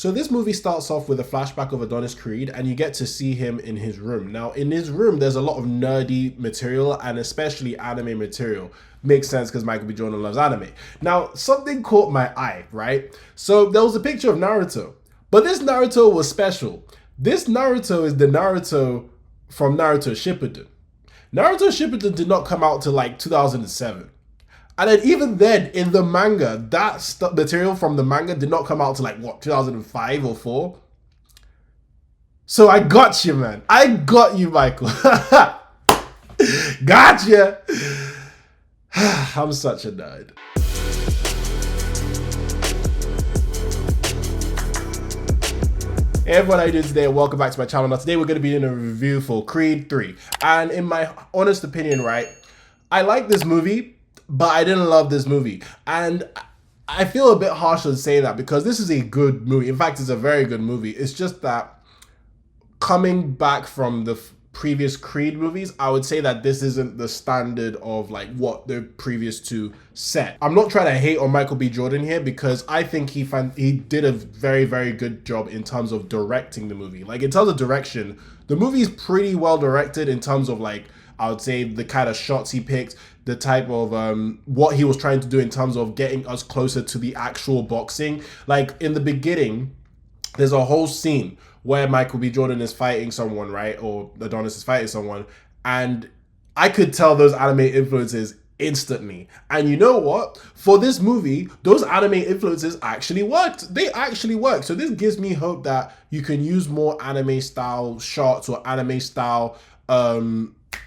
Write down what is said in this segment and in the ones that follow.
So this movie starts off with a flashback of Adonis Creed, and you get to see him in his room. Now, in his room, there's a lot of nerdy material, and especially anime material. Makes sense because Michael B. Jordan loves anime. Now, something caught my eye, right? So there was a picture of Naruto, but this Naruto was special. This Naruto is the Naruto from Naruto Shippuden. Naruto Shippuden did not come out till like 2007. And then even then, in the manga, that material from the manga did not come out to like, what, 2005 or 4? So I got you, man. I got you, Michael. Gotcha. I'm such a nerd. Hey everyone, how you doing today? Welcome back to my channel. Now today we're going to be doing a review for Creed 3. And in my honest opinion, right, I like this movie, but I didn't love this movie. And I feel a bit harsh on saying that because this is a good movie. In fact, it's a very good movie. It's just that coming back from the previous Creed movies, I would say that this isn't the standard of like what the previous two set. I'm not trying to hate on Michael B. Jordan here because I think he did a very, very good job in terms of directing the movie. Like in terms of direction, the movie is pretty well directed in terms of like, I would say the kind of shots he picked, the type of what he was trying to do in terms of getting us closer to the actual boxing. Like in the beginning, there's a whole scene where Michael B. Jordan is fighting someone, right? Or Adonis is fighting someone. And I could tell those anime influences instantly. And you know what? For this movie, those anime influences actually worked. They actually worked. So this gives me hope that you can use more anime style shots or anime style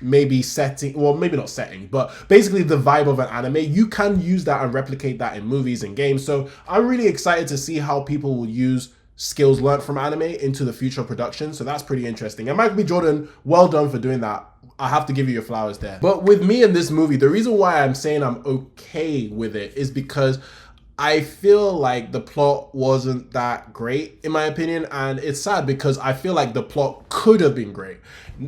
maybe setting, well, maybe not setting, but basically the vibe of an anime. You can use that and replicate that in movies and games. So I'm really excited to see how people will use skills learned from anime into the future production. So that's pretty interesting. And Michael B. Jordan, well done for doing that. I have to give you your flowers there. But with me in this movie, the reason why I'm saying I'm okay with it is because I feel like the plot wasn't that great, in my opinion, and it's sad because I feel like the plot could have been great.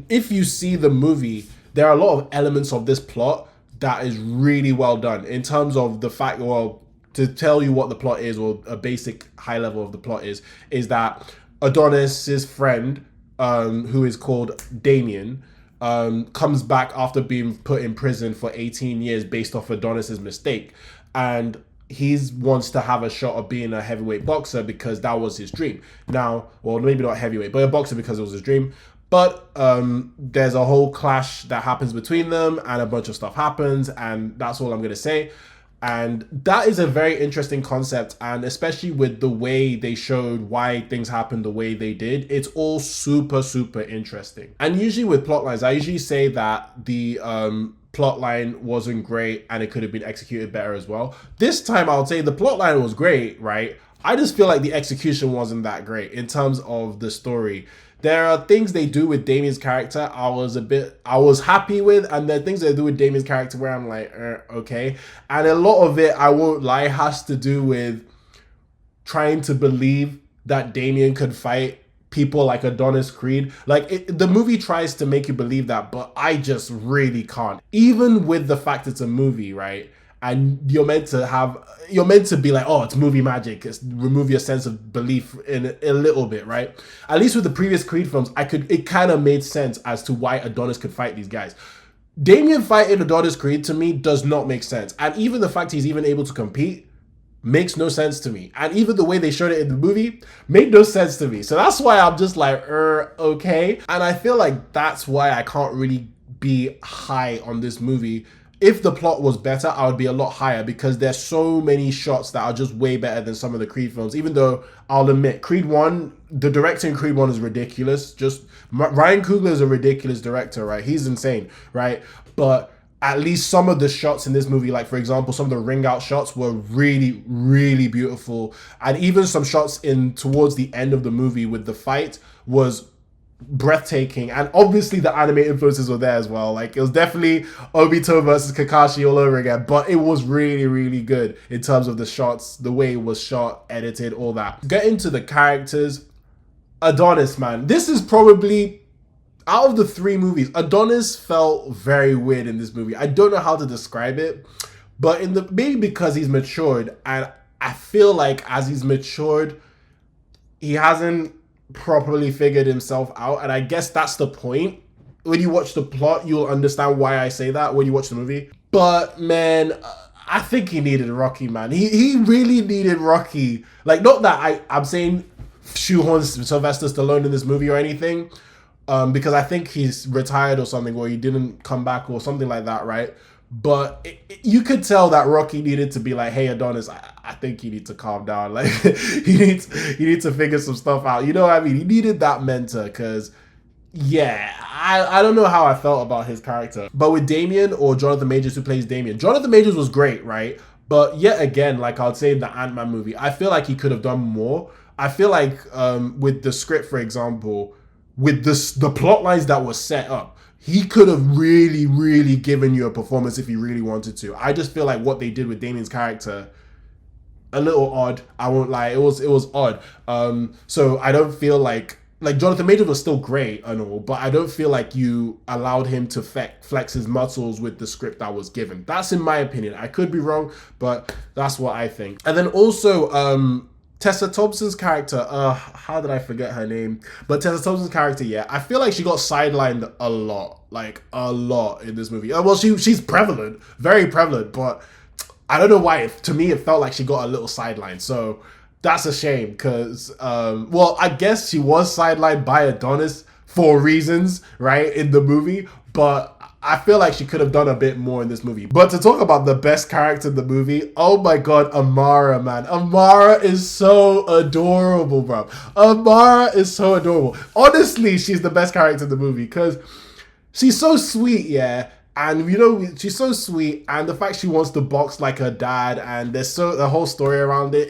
If you see the movie, there are a lot of elements of this plot that is really well done in terms of the fact, well, to tell you what the plot is, or a basic high level of the plot is that Adonis's friend, who is called Damien, comes back after being put in prison for 18 years based off Adonis's mistake, and he wants to have a shot of being a heavyweight boxer because that was his dream. Now, well, maybe not heavyweight, but a boxer because it was his dream. But there's a whole clash that happens between them and a bunch of stuff happens, and that's all I'm going to say. And that is a very interesting concept, and especially with the way they showed why things happened the way they did, it's all super, super interesting. And usually with plot lines, I usually say that the plot line wasn't great and it could have been executed better as well. This time I would say the plot line was great, right? I just feel like the execution wasn't that great in terms of the story. There are things they do with Damien's character I was happy with, and there are things they do with Damien's character where I'm like, okay. And a lot of it, I won't lie, has to do with trying to believe that Damien could fight people like Adonis Creed. Like the movie tries to make you believe that, but I just really can't. Even with the fact it's a movie, right? And you're meant to be like, oh, it's movie magic. Remove your sense of belief in a little bit, right? At least with the previous Creed films, it kind of made sense as to why Adonis could fight these guys. Damien fighting Adonis Creed to me does not make sense. And even the fact he's even able to compete makes no sense to me. And even the way they showed it in the movie made no sense to me. So that's why I'm just like, okay. And I feel like that's why I can't really be high on this movie. If the plot was better, I would be a lot higher because there's so many shots that are just way better than some of the Creed films. Even though I'll admit, Creed 1, the directing in Creed 1 is ridiculous. Just Ryan Coogler is a ridiculous director, right? He's insane, right? But at least some of the shots in this movie, like for example, some of the ring out shots were really, really beautiful. And even some shots towards the end of the movie with the fight was breathtaking, and obviously the anime influences were there as well. Like it was definitely Obito versus Kakashi all over again, but it was really, really good in terms of the shots, the way it was shot, edited, all that. Get into the characters. Adonis, man, this is probably, out of the 3 movies, Adonis felt very weird in this movie. I don't know how to describe it, but maybe because he's matured, and I feel like as he's matured, he hasn't properly figured himself out, and I guess that's the point. When you watch the plot, you'll understand why I say that when you watch the movie. But man, I think he needed Rocky, man. He really needed Rocky. Like, not that I'm saying shoehorn Sylvester Stallone in this movie or anything, because I think he's retired or something, or he didn't come back or something like that, right? But you could tell that Rocky needed to be like, hey, Adonis, I think you need to calm down. Like, you need to figure some stuff out. You know what I mean? He needed that mentor, because yeah, I don't know how I felt about his character. But with Damien, or Jonathan Majors, who plays Damien, Jonathan Majors was great, right? But yet again, like I would say in the Ant-Man movie, I feel like he could have done more. I feel like with the script, for example, with the plot lines that were set up, he could have really, really given you a performance if he really wanted to. I just feel like what they did with Damien's character, a little odd. I won't lie, it was odd. So I don't feel like Jonathan Majors was still great and all, but I don't feel like you allowed him to flex his muscles with the script that was given. That's in my opinion. I could be wrong, but that's what I think. And then also, Tessa Thompson's character, how did I forget her name? But Tessa Thompson's character, yeah, I feel like she got sidelined a lot, like a lot in this movie. Well, she's prevalent, very prevalent, but I don't know why. To me, it felt like she got a little sidelined. So that's a shame because, well, I guess she was sidelined by Adonis for reasons, right, in the movie. But I feel like she could have done a bit more in this movie. But to talk about the best character in the movie, oh my god, Amara, man. Amara is so adorable, bro. Amara is so adorable. Honestly, she's the best character in the movie because she's so sweet, yeah. And you know, she's so sweet, and the fact she wants to box like her dad, and there's the whole story around it.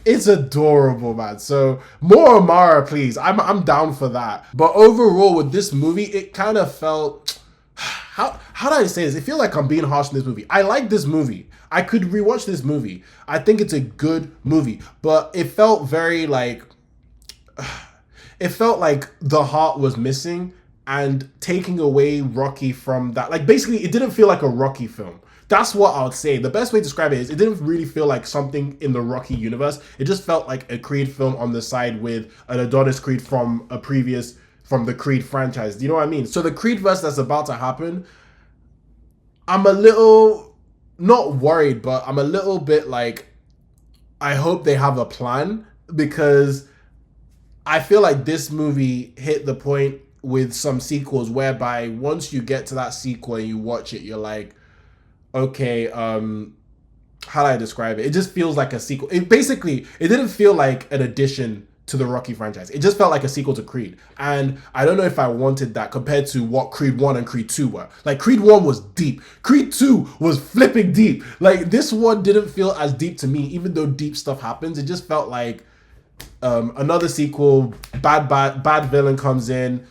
It's adorable, man. So more Amara, please. I'm down for that. But overall, with this movie, it kind of felt, how do I say this? I feel like I'm being harsh in this movie. I like this movie. I could rewatch this movie. I think it's a good movie, but it felt very like, it felt like the heart was missing, and taking away Rocky from that. Like, basically, it didn't feel like a Rocky film. That's what I would say. The best way to describe it is it didn't really feel like something in the Rocky universe. It just felt like a Creed film on the side with an Adonis Creed from the Creed franchise. Do you know what I mean? So the Creed verse that's about to happen, I'm a little, not worried, but I'm a little bit like, I hope they have a plan, because I feel like this movie hit the point with some sequels whereby once you get to that sequel and you watch it, you're like, okay, how do I describe it? It just feels like a sequel. It didn't feel like an addition to the Rocky franchise. It just felt like a sequel to Creed. And I don't know if I wanted that compared to what Creed 1 and Creed 2 were. Like, Creed 1 was deep. Creed 2 was flipping deep. Like, this one didn't feel as deep to me, even though deep stuff happens. It just felt like another sequel, bad villain comes in,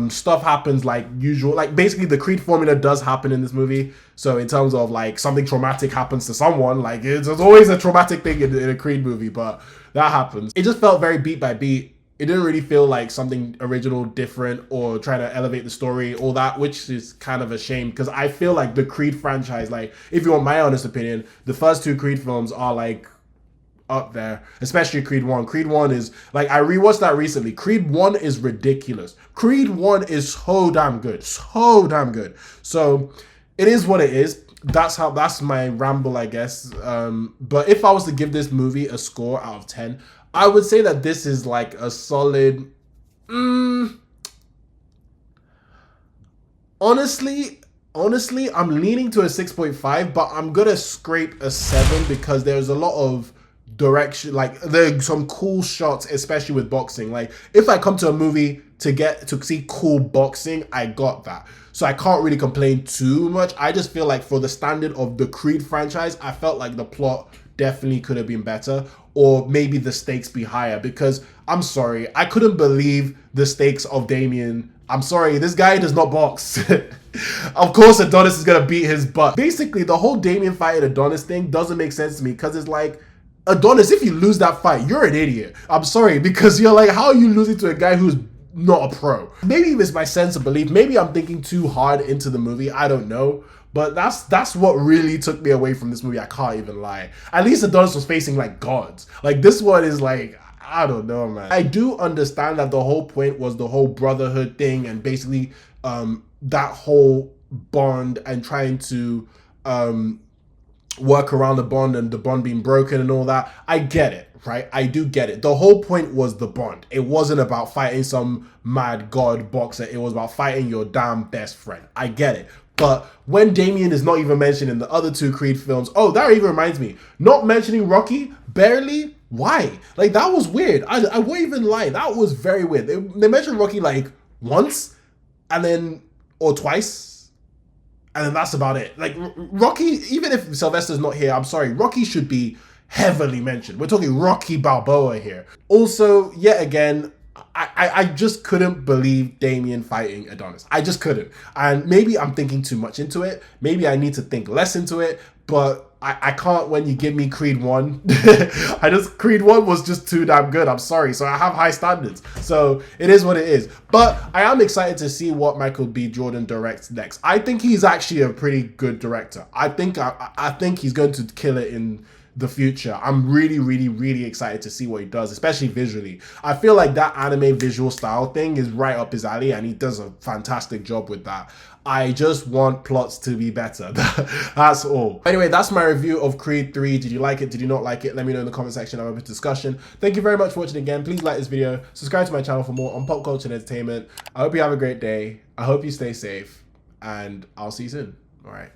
stuff happens like usual. Like, basically the Creed formula does happen in this movie. So in terms of like something traumatic happens to someone, like there's always a traumatic thing in a Creed movie, but that happens. It just felt very beat by beat. It didn't really feel like something original, different, or trying to elevate the story, all that, which is kind of a shame, because I feel like the Creed franchise, like, if you want my honest opinion, the first two Creed films are like up there, especially Creed 1. Creed 1 is, like, I rewatched that recently. Creed 1 is ridiculous. Creed 1 is so damn good. So damn good. So, it is what it is. That's my ramble, I guess. But if I was to give this movie a score out of 10, I would say that this is like a solid... Honestly, I'm leaning to a 6.5, but I'm gonna scrape a 7 because there's a lot of direction, like there's some cool shots, especially with boxing. Like, if I come to a movie to see cool boxing, I got that. So I can't really complain too much. I just feel like for the standard of the Creed franchise, I felt like the plot definitely could have been better, or maybe the stakes be higher, because I'm sorry, I couldn't believe the stakes of Damien. I'm sorry, this guy does not box. Of course Adonis is gonna beat his butt. Basically, the whole Damien fight and Adonis thing doesn't make sense to me, because it's like, Adonis, if you lose that fight, you're an idiot. I'm sorry, because you're like, how are you losing to a guy who's not a pro? Maybe it's my sense of belief. Maybe I'm thinking too hard into the movie. I don't know. But that's what really took me away from this movie. I can't even lie. At least Adonis was facing like gods. Like, this one is like, I don't know, man. I do understand that the whole point was the whole brotherhood thing and basically that whole bond and trying to work around the bond and the bond being broken and all that. I get it, right? I do get it. The whole point was the bond. It wasn't about fighting some mad god boxer. It was about fighting your damn best friend. I get it. But when Damien is not even mentioned in the other two Creed films, oh, that even reminds me, not mentioning Rocky, barely, why? Like, that was weird. I won't even lie. That was very weird. They mentioned Rocky like once and then, or twice, and then that's about it. Like, Rocky, even if Sylvester's not here, I'm sorry, Rocky should be heavily mentioned. We're talking Rocky Balboa here. Also, yet again, I just couldn't believe Damien fighting Adonis. I just couldn't. And maybe I'm thinking too much into it. Maybe I need to think less into it. But I can't when you give me Creed 1. Creed 1 was just too damn good. I'm sorry. So I have high standards. So it is what it is. But I am excited to see what Michael B. Jordan directs next. I think he's actually a pretty good director. I think he's going to kill it in the future. I'm really, really, really excited to see what he does, especially visually. I feel like that anime visual style thing is right up his alley, and he does a fantastic job with that. I just want plots to be better. That's all. Anyway, that's my review of Creed 3. Did you like it? Did you not like it? Let me know in the comment section. I'm open to discussion. Thank you very much for watching again. Please like this video. Subscribe to my channel for more on pop culture and entertainment. I hope you have a great day. I hope you stay safe, and I'll see you soon. All right.